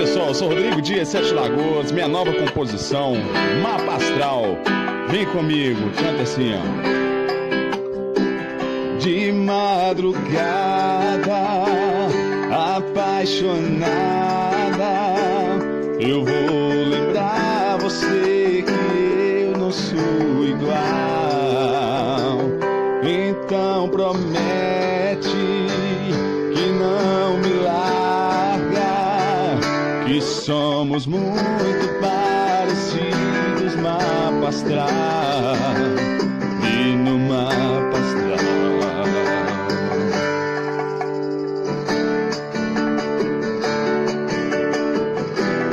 pessoal, eu sou Rodrigo Dias, Sete Lagoas, minha nova composição, Mapa Astral. Vem comigo, canta assim, ó. De madrugada, apaixonada, eu vou lembrar você que eu não sou igual. Então promete que não me larga, que somos muito parecidos, mapa astral, e no mapa astral.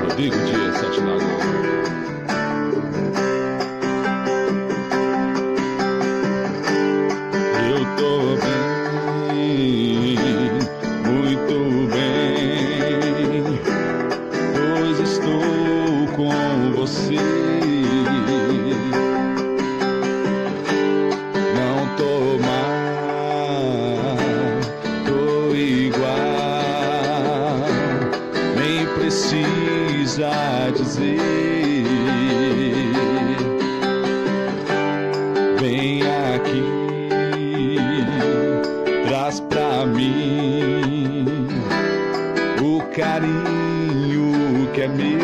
Rodrigo Dias, Sete Lagoas. Eu tô bem, muito bem, pois estou com você. Não tô mal, tô igual, nem precisa dizer. Vem aqui, traz pra mim o carinho que é meu.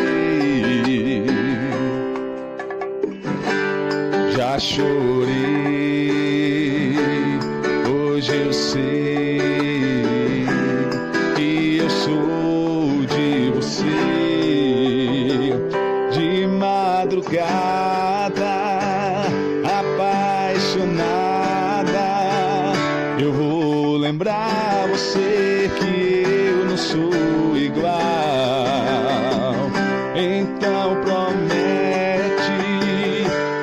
Já chorei, hoje eu sei que eu sou de você. De madrugada, apaixonada, eu vou lembrar você que eu não sou igual. Então promete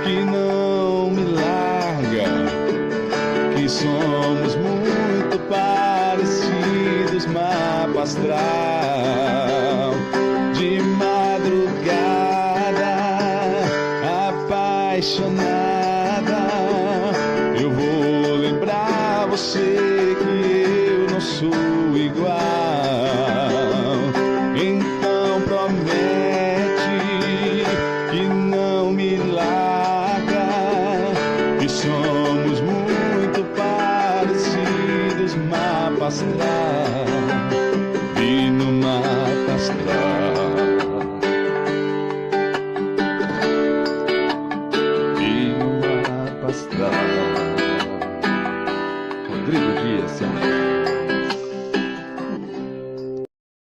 que não me larga, que somos muito parecidos, mapa astral. De madrugada, apaixonada, eu vou lembrar você que eu não sou igual.